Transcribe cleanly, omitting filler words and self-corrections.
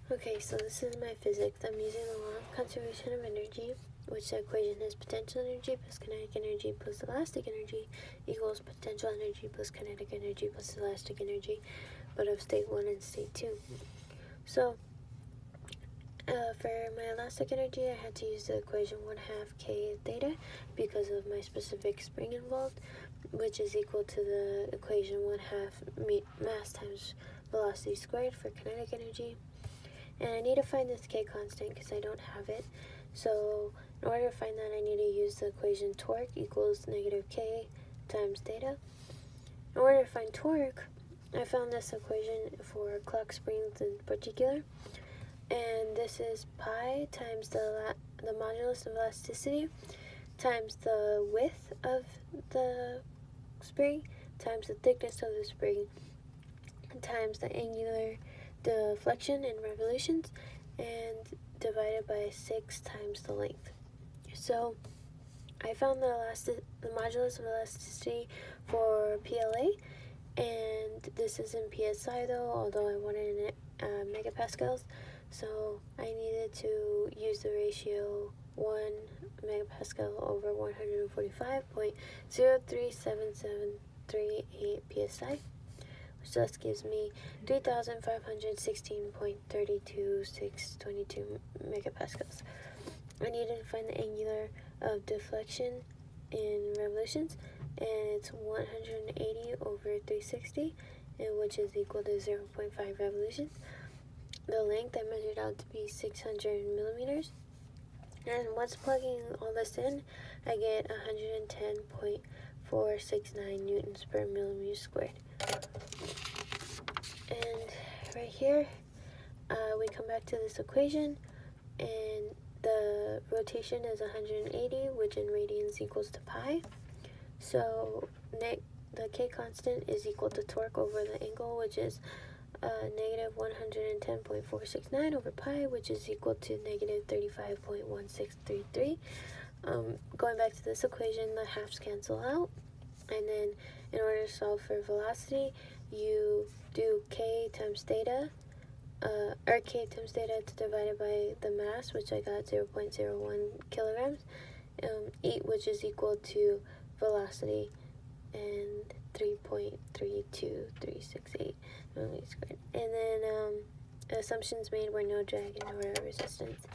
Okay, so this is my physics. I'm using the law of conservation of energy, which the equation is potential energy plus kinetic energy plus elastic energy equals potential energy plus kinetic energy plus elastic energy, but of state 1 and state 2. So, for my elastic energy, I had to use the equation 1/2 k theta because of my specific spring involved, which is equal to the equation 1/2 mass times velocity squared for kinetic energy. And I need to find this k constant because I don't have it. So in order to find that, I need to use the equation torque equals negative k times theta. In order to find torque, I found this equation for clock springs in particular. And this is pi times the modulus of elasticity times the width of the spring times the thickness of the spring times the angular deflection in revolutions and divided by 6 times the length. So I found the modulus of elasticity for PLA, and this is in PSI though, although I wanted it in megapascals, so I needed to use the ratio 1 megapascal over 145.03773 psi, which thus gives me 3,516.32622 megapascals. I needed to find the angular of deflection in revolutions, and it's 180 over 360, which is equal to 0.5 revolutions. The length I measured out to be 600 millimeters, and once plugging all this in, I get 110.469 newtons per millimeter squared. And right here, we come back to this equation, and the rotation is 180, which in radians equals to pi. So the k constant is equal to torque over the angle, which is negative 110.469 over pi, which is equal to negative 35.1633. Going back to this equation, the halves cancel out, and then in order to solve for velocity, you do k times theta, or k times theta divided by the mass, which I got 0.01 kilograms, which is equal to velocity and 3.32368 millimeters squared. And then assumptions made were no drag and no air resistance.